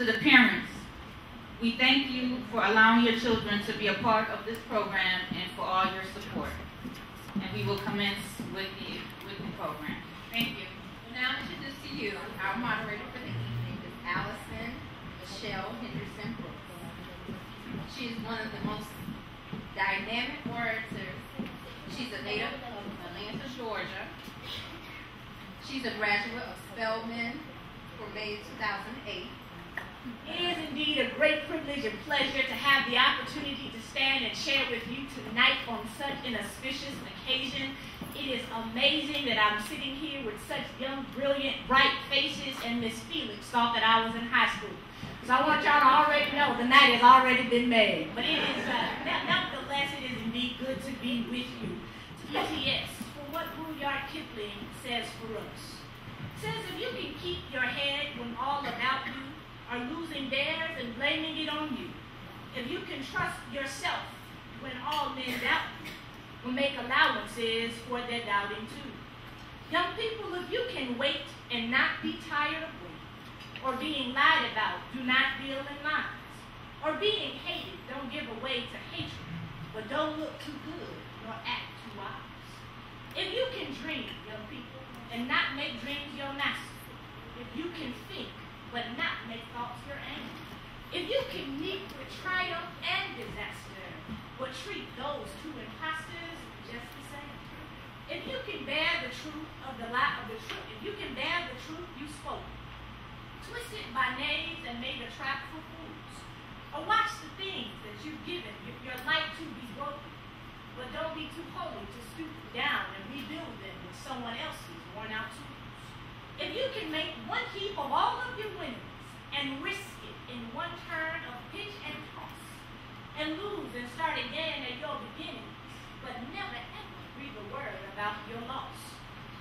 To the parents, we thank you for allowing your children to be a part of this program and for all your support. And we will commence with the program. Thank you. Well, now introduce to you our moderator for the evening is Allison Michelle Henderson Brooks. She is one of the most dynamic orators. She's a native of Atlanta, Georgia. She's a graduate of Spelman for May 2008. It is indeed a great privilege and pleasure to have the opportunity to stand and share with you tonight on such an auspicious occasion. It is amazing that I'm sitting here with such young, brilliant, bright faces, and Miss Felix thought that I was in high school. So I want y'all to already know the night has already been made. But it is, nevertheless, it is indeed good to be with you. TTS, for what Rudyard Kipling says for us. Says if you can keep your head when all about you are losing theirs and blaming it on you, if you can trust yourself when all men doubt you, will make allowances for their doubting too. Young people, if you can wait and not be tired of waiting, or being lied about, do not deal in lies, or being hated, don't give away to hatred, but don't look too good nor act too wise. If you can dream, young people, and not make dreams your master, if you can think but not make thoughts your aim, if you can meet with triumph and disaster, but treat those two imposters just the same, if you can bear the truth of the lie of the truth, if you can bear the truth you spoke, twisted by knaves and made a trap for fools, or watch the things that you've given your life to be broken, but don't be too holy to stoop down and rebuild them with someone else's worn out tools. If you can make one heap of all of your winnings and risk it in one turn of pitch and toss, and lose and start again at your beginnings, but never ever breathe a word about your loss.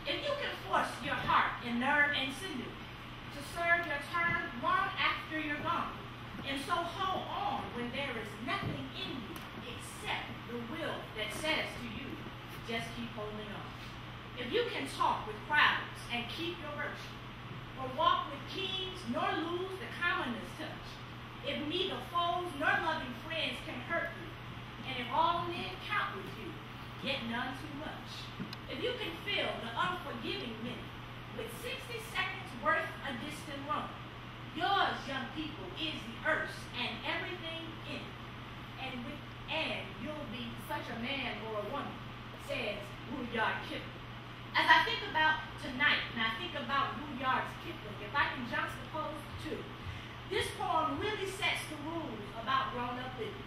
If you can force your heart and nerve and sinew to serve your turn long after you're gone, and so hold on when there is nothing in you except the will that says to you, just keep holding on. If you can talk with crowds and keep your virtue, or walk with kings nor lose the commoner's touch, if neither foes nor loving friends can hurt you, and if all men count with you, yet none too much, if you can fill the unforgiving minute with 60 seconds worth a distant run, yours, young people, is the earth and everything in it, and you'll be such a man or a woman, says Rudyard Kipling. As I think about tonight, and I think about Rudyard's Kipling, if I can juxtapose the two, this poem really sets the rules about grown-up living.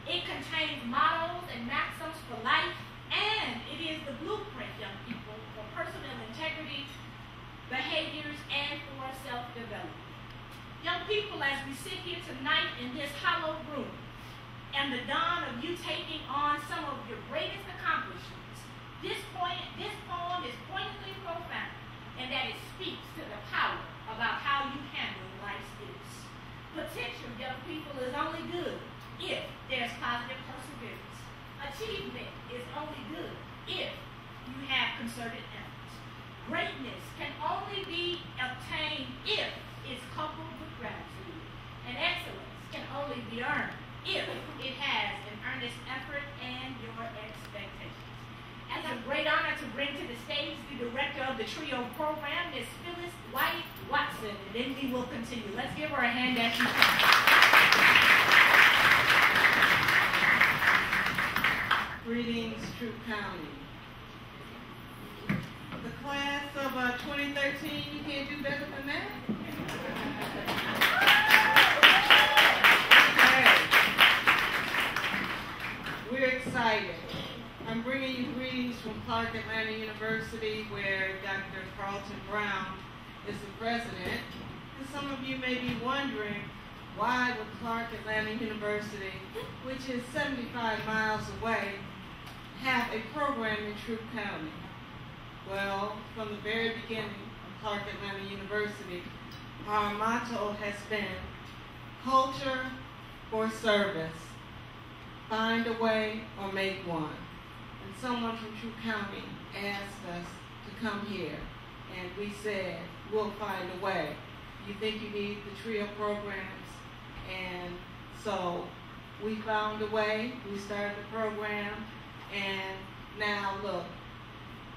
It contains mottos and maxims for life, and it is the blueprint, young people, for personal integrity, behaviors, and for self-development. Young people, as we sit here tonight in this hallowed room, and the dawn of you taking on some of your greatest accomplishments, this poem is poignantly profound, and that it speaks to the power about how you handle life's gifts. Potential, young people, is only good if there's positive perseverance. Achievement is only good if you have concerted efforts. Greatness can only be obtained if it's coupled with gratitude. And excellence can only be earned if it has an earnest effort and your expectations. It's a great honor to bring to the stage the director of the TRIO program, Ms. Phyllis White Watson, and then we will continue. Let's give her a hand as she comes. Greetings, Troup County. The class of 2013, you can't do better than that? Okay. We're excited. I'm bringing you greetings from Clark Atlanta University, where Dr. Carlton Brown is the president. And some of you may be wondering, why would Clark Atlanta University, which is 75 miles away, have a program in Troup County? Well, from the very beginning of Clark Atlanta University, our motto has been culture for service. Find a way or make one. And someone from Troup County asked us to come here, and we said, we'll find a way. you think you need the trio programs. And so we found a way, we started the program, and now look,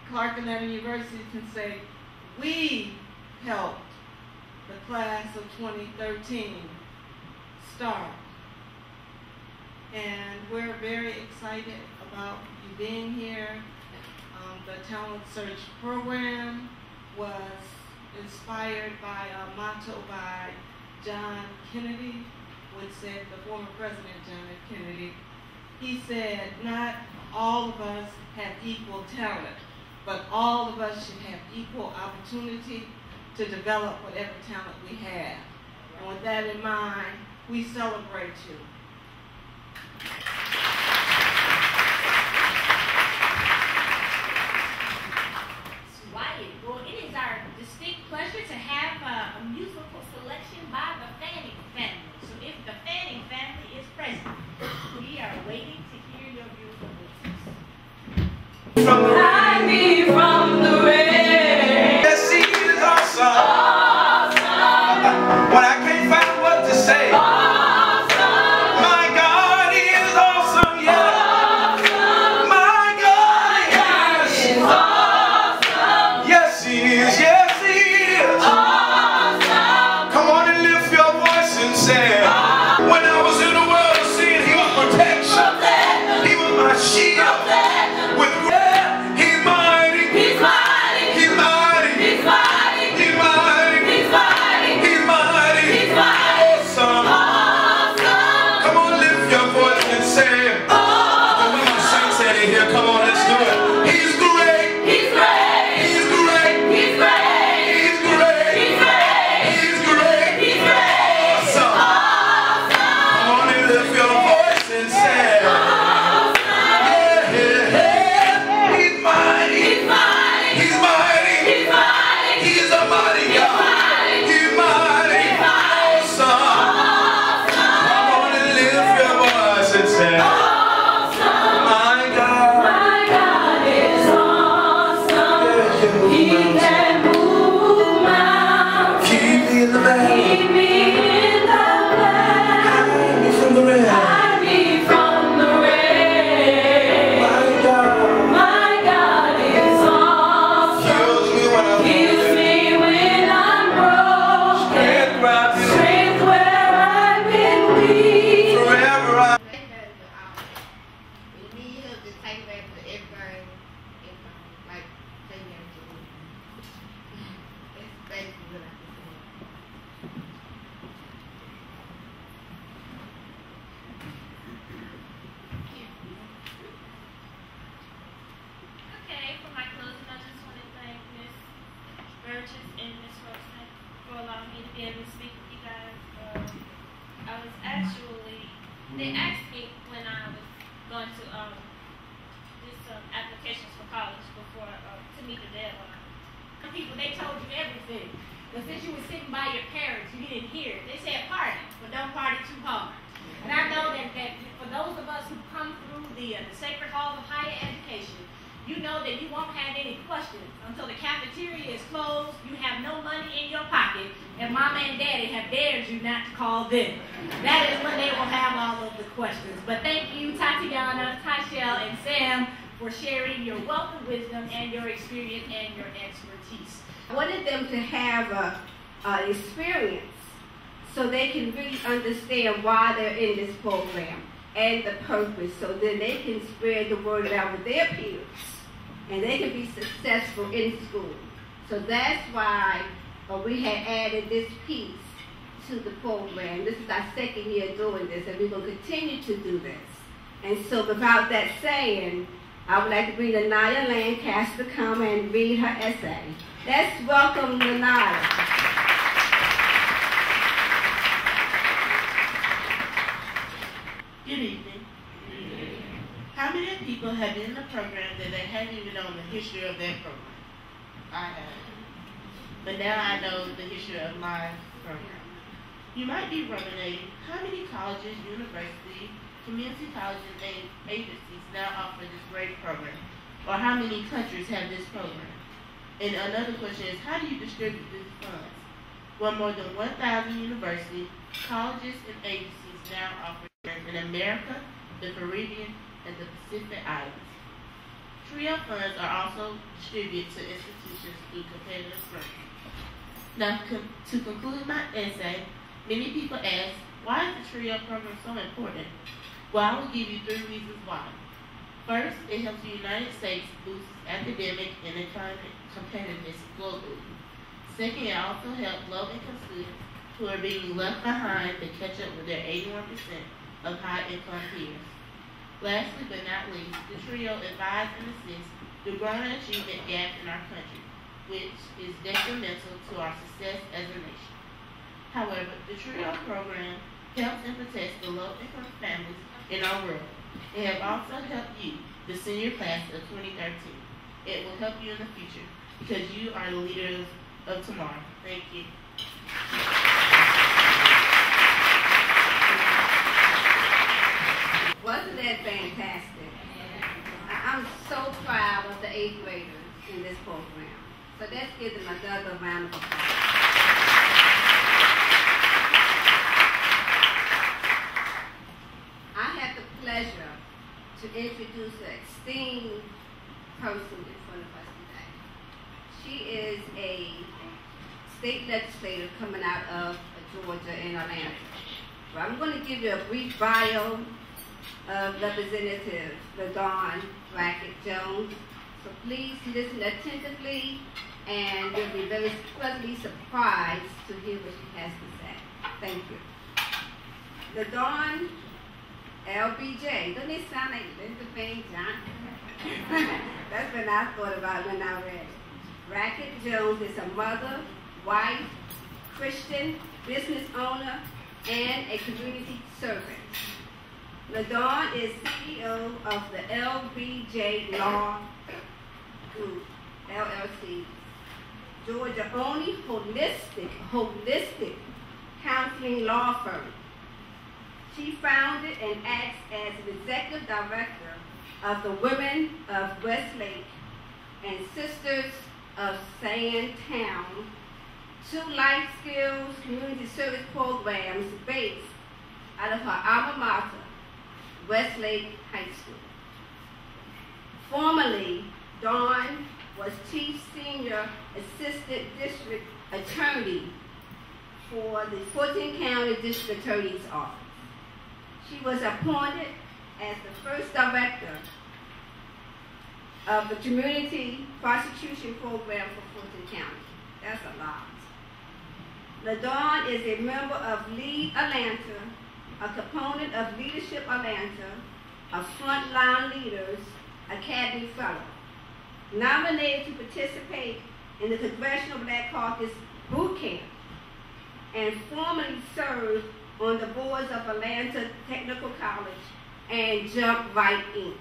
Clark Atlanta University can say, we helped the class of 2013 start. And we're very excited about you being here. The Talent Search program was inspired by a motto by John Kennedy, which said, the former President John F. Kennedy. He said, not all of us have equal talent, but all of us should have equal opportunity to develop whatever talent we have. And with that in mind, we celebrate you. Well, it is our distinct pleasure to have a musical selection by the Fanning family. So if the Fanning family is present, we are waiting to hear your beautiful voices. Hide me from the rain. Yes, he is awesome. Awesome. When I can't find what to say. Awesome. My God is awesome, yeah. Awesome. My God is awesome. Yes, he is. Yes, he is. Awesome. Come on and lift your voice and say, awesome. When I was in the world of sin, he was protection. He was my shield. With he's mighty. He's mighty. He's mighty. He's mighty. He's mighty. He's mighty. He's mighty. He's mighty. Awesome. Awesome. Come on, lift your voice and say, awesome. When my saints said it here, come on, let's do it. He's great. He's great. He's great. He's great. He's great. He's great. He's great. He's great. Awesome. Awesome. Come on and lift your voice and say, They asked me when I was going to do some applications for college before to meet the deadline. Some people, they told you everything. But since you were sitting by your parents, you didn't hear it. They said party, but don't party too hard. And I know that for those of us who come through the Sacred Hall of Higher Education, you know that you won't have any questions until the cafeteria is closed, you have no money in your pocket, and mama and daddy have dared you not to call them. That is when they will have all of the questions. But thank you, Tatiana, Tyshell, and Sam, for sharing your wealth of wisdom and your experience and your expertise. I wanted them to have an experience so they can really understand why they're in this program and the purpose, so then they can spread the word out with their peers and they can be successful in school. So that's why we had added this piece to the program. This is our second year doing this, and we're going to continue to do this. And so without that saying, I would like to bring Lanaya Lancaster to come and read her essay. Let's welcome Lanaya. Good evening. How many people have been in the program that they haven't even known the history of that program? I have. But now I know the history of my program. You might be ruminating, how many colleges, universities, community colleges, and agencies now offer this great program? Or how many countries have this program? And another question is, how do you distribute these funds? where more than 1,000 universities, colleges, and agencies now offer in America, the Caribbean, and the Pacific Islands. TRIO funds are also distributed to institutions through competitive grants. Now, to conclude my essay, many people ask, why is the TRIO program so important? Well, I will give you 3 reasons why. First, it helps the United States boost academic and economic competitiveness globally. Second, it also helps low-income students who are being left behind to catch up with their 81% of high-income peers. Lastly, but not least, the TRIO advise and assist the growing achievement gap in our country, which is detrimental to our success as a nation. However, the TRIO program helps and protects the low-income families in our world. It has also helped you, the senior class of 2013. It will help you in the future because you are the leaders of tomorrow. Thank you. Wasn't that fantastic? I'm so proud of the 8th graders in this program. So let's give them another round of applause. I have the pleasure to introduce an esteemed person in front of us today. She is a state legislator coming out of Georgia in Atlanta. So I'm going to give you a brief bio of Representative LaDawn Brackett-Jones. So please listen attentively, and you'll be very pleasantly surprised to hear what she has to say. Thank you. LaDawn LBJ. Doesn't it sound like Linda Bain Johnson? That's what I thought about when I read it. Brackett-Jones is a mother, wife, Christian, business owner, and a community servant. LaDawn is CEO of the LBJ Law Group, LLC, Georgia only holistic counseling law firm. She founded and acts as the executive director of the Women of Westlake and Sisters of Sandtown, 2 life skills community service programs based out of her alma mater, Westlake High School. Formerly, Dawn was Chief Senior Assistant District Attorney for the 14 County District Attorney's Office. She was appointed as the first director of the Community Prosecution Program for 14 counties. That's a lot. LaDawn is a member of Lead Atlanta, a component of Leadership Atlanta, a Frontline Leaders Academy Fellow, nominated to participate in the Congressional Black Caucus Boot Camp, and formerly served on the boards of Atlanta Technical College and Jump Right, Inc.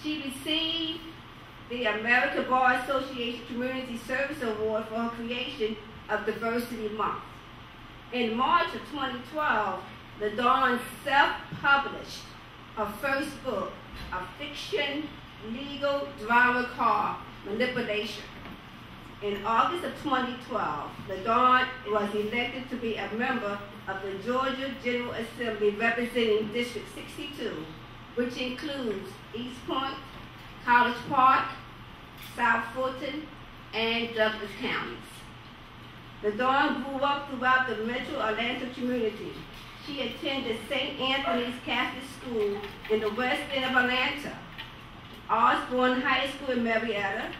She received the American Bar Association Community Service Award for her creation of Diversity Month. In March of 2012, LaDawn self-published her first book, a fiction legal drama called Manipulation. In August of 2012, LaDawn was elected to be a member of the Georgia General Assembly representing District 62, which includes East Point, College Park, South Fulton, and Douglas counties. LaDawn grew up throughout the metro Atlanta community. She attended St. Anthony's Catholic School in the west end of Atlanta, Osborne High School in Marietta,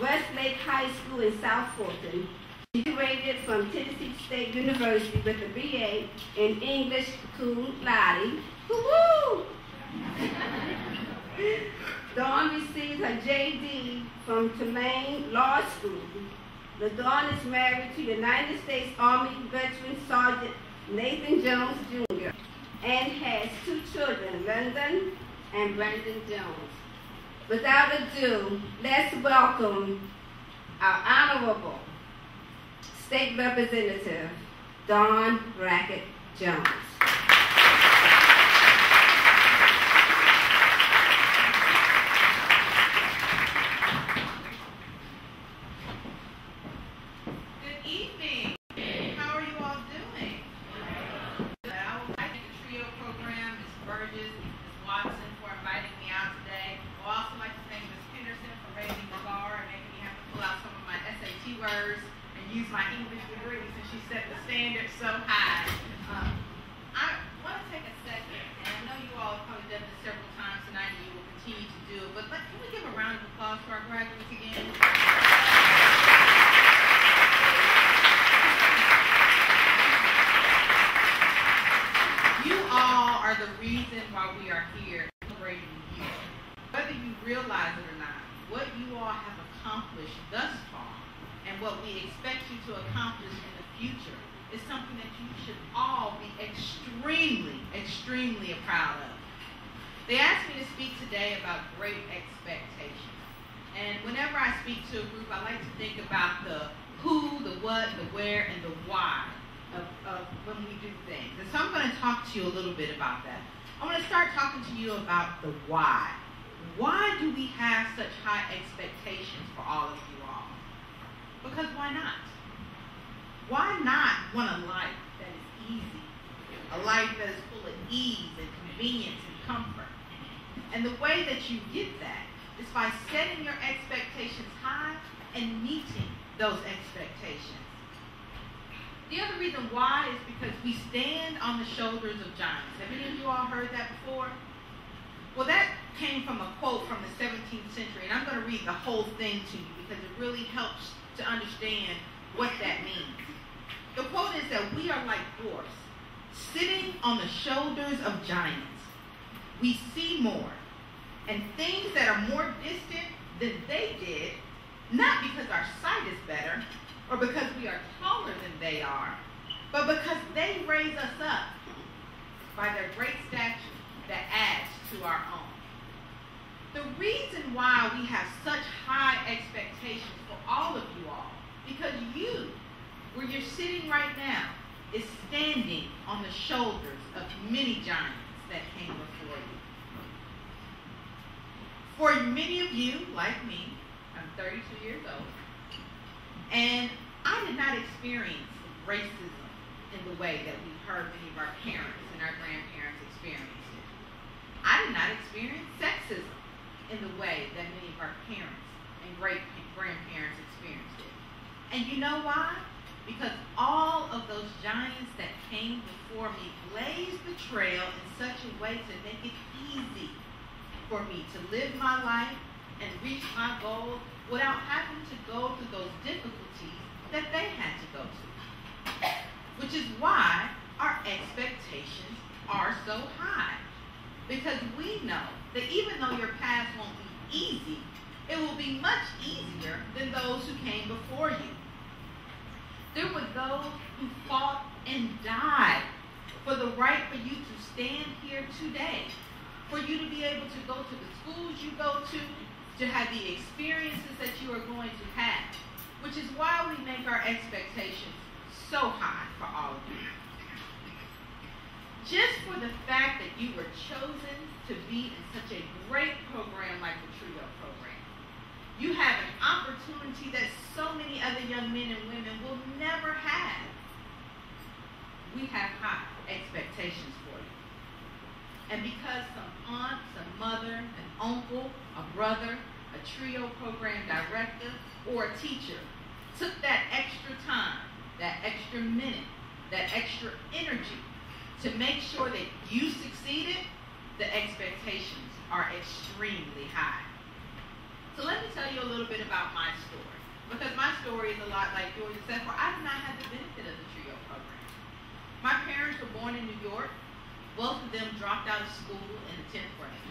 Westlake High School in South Fulton. She graduated from Tennessee State University with a BA in English cum laude. Woo-hoo! Dawn received her JD from Tulane Law School. LaDawn is married to United States Army veteran Sergeant Nathan Jones Jr. and has 2 children, London and Brandon Jones. Without ado, let's welcome our Honorable State Representative, Dawn Brackett-Jones. words and use my English degree since she set the standard so high. I want to take a second, and I know you all have probably done this several times tonight, and you will continue to do it, but can we give a round of applause for our graduates again? You all are the reason why we are here celebrating you. Whether you realize it or not, what you all have accomplished thus far and what we expect you to accomplish in the future is something that you should all be extremely, extremely proud of. They asked me to speak today about great expectations. And whenever I speak to a group, I like to think about the who, the what, the where, and the why of when we do things. And so I'm going to talk to you a little bit about that. I want to start talking to you about the why. Why do we have such high expectations for all of you all? Because why not? Why not want a life that is easy? A life that is full of ease and convenience and comfort. And the way that you get that is by setting your expectations high and meeting those expectations. The other reason why is because we stand on the shoulders of giants. Have any of you all heard that before? Well, that came from a quote from the 17th century, and I'm going to read the whole thing to you because it really helps to understand what that means. The quote is that we are like dwarfs, sitting on the shoulders of giants. We see more, and things that are more distant than they did, not because our sight is better, or because we are taller than they are, but because they raise us up by their great stature that adds to our own. The reason why we have such high expectations for all of you all, because you, where you're sitting right now, is standing on the shoulders of many giants that came before you. For many of you, like me, I'm 32 years old, and I did not experience racism in the way that we heard many of our parents and our grandparents experience it. I did not experience sexism in the way that many of our parents and great-grandparents experienced it. And you know why? Because all of those giants that came before me blazed the trail in such a way to make it easy for me to live my life and reach my goal without having to go through those difficulties that they had to go to. Which is why our expectations are so high. Because we know that even though your path won't be easy, it will be much easier than those who came before you. There were those who fought and died for the right for you to stand here today, for you to be able to go to the schools you go to have the experiences that you are going to have, which is why we make our expectations so high for all of you. Just for the fact that you were chosen to be in such a great program like the TRIO program, you have an opportunity that so many other young men and women will never have. We have high expectations for you. And because some aunt, some mother, an uncle, a brother, a TRIO program director, or a teacher took that extra time, that extra minute, that extra energy to make sure that you succeeded, the expectations are extremely high. So let me tell you a little bit about my story, because my story is a lot like yours, except for I did not have the benefit of the TRIO program. My parents were born in New York. Both of them dropped out of school in the 10th grade.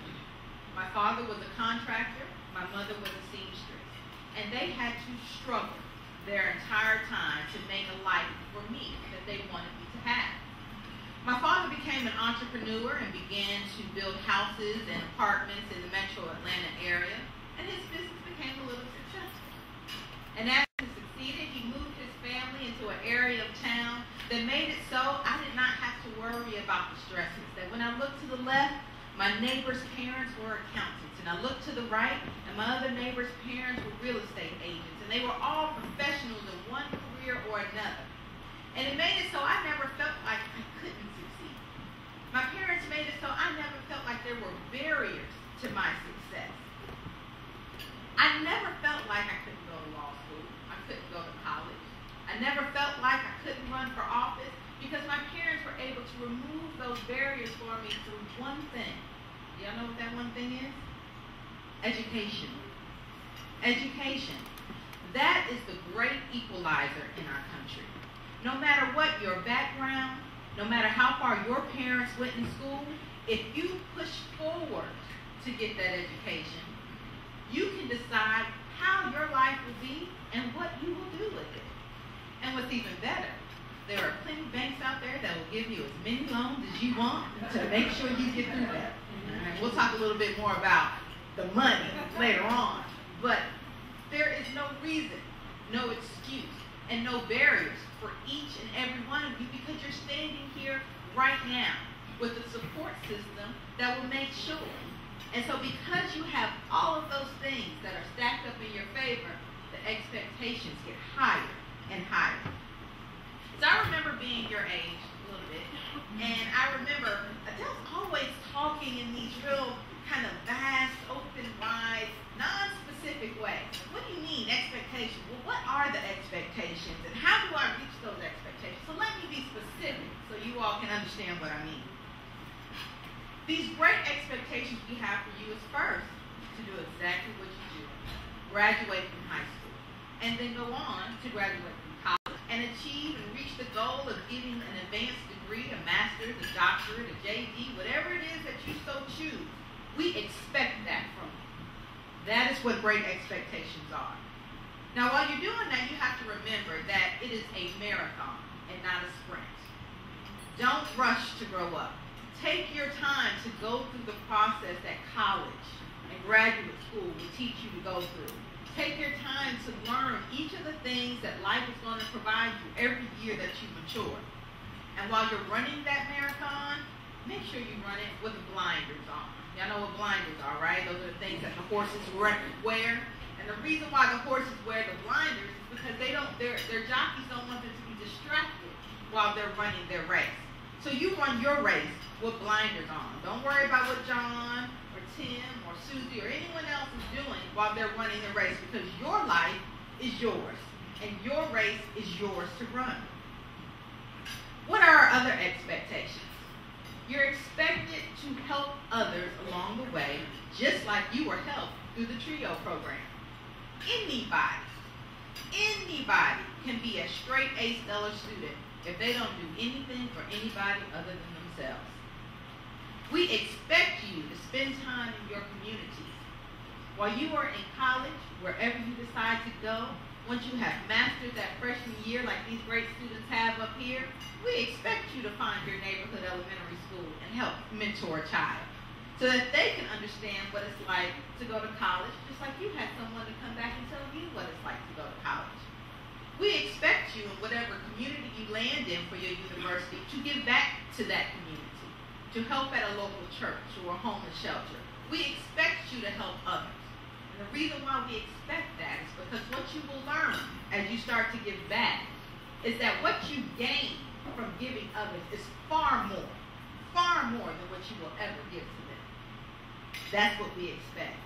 My father was a contractor. My mother was a seamstress. And they had to struggle their entire time to make a life for me that they wanted me to have. My father became an entrepreneur and began to build houses and apartments in the metro Atlanta area, and his business became a little successful. And as he succeeded, he moved his family into an area of town that made it so I did not have to worry about the stresses. That when I looked to the left, my neighbor's parents were accountants, and I looked to the right, and my other neighbor's parents were real estate agents, and they were all professionals in one career or another. And it made it so I never felt like I couldn't succeed. My parents made it so I never felt like there were barriers to my success. I never felt like I couldn't go to law school. I couldn't go to college. never felt like I couldn't run for office because my parents were able to remove those barriers for me through one thing. Y'all know what that one thing is? Education. Education. That is the great equalizer in our country. No matter what your background, no matter how far your parents went in school, if you push forward to get that education, you can decide how your life will be and what you will do with it. And what's even better, there are plenty of banks out there that will give you as many loans as you want to make sure you get through that. And we'll talk a little bit more about the money later on. But there is no reason, no excuse, and no barriers for each and every one of you because you're standing here right now with a support system that will make sure. And so because you have all of those things that are stacked up in your favor, the expectations get higher and higher. So I remember being your age a little bit, and I remember Adele's always talking in these real kind of vast, open, wide, non-specific ways. What do you mean, expectations? Well, what are the expectations, and how do I reach those expectations? So let me be specific so you all can understand what I mean. These great expectations we have for you is first to do exactly what you do. Graduate from high school, and then go on to graduate from college and achieve and reach the goal of getting an advanced degree, a master's, a doctorate, a JD, whatever it is that you so choose. We expect that from you. That is what great expectations are. Now, while you're doing that, you have to remember that it is a marathon and not a sprint. Don't rush to grow up. Take your time to go through the process that college and graduate school will teach you to go through. Take your time to learn each of the things that life is going to provide you every year that you mature. And while you're running that marathon, make sure you run it with the blinders on. Y'all know what blinders are, right? Those are the things that the horses wear. And the reason why the horses wear the blinders is because their jockeys don't want them to be distracted while they're running their race. So you run your race with blinders on. Don't worry about what John or Tim or Susie or anyone else is doing while they're running their race because your life is yours and your race is yours to run. What are our other expectations? You're expected to help others along the way just like you were helped through the TRIO program. Anybody can be a straight A stellar student if they don't do anything for anybody other than themselves. We expect you to spend time in your communities. While you are in college, wherever you decide to go, once you have mastered that freshman year like these great students have up here, we expect you to find your neighborhood elementary school and help mentor a child so that they can understand what it's like to go to college, just like you had someone to come back and tell you what it's like to go to college. We expect you in whatever community you land in for your university to give back to that community, to help at a local church or a homeless shelter. We expect you to help others. And the reason why we expect that is because what you will learn as you start to give back is that what you gain from giving others is far more than what you will ever give to them. That's what we expect.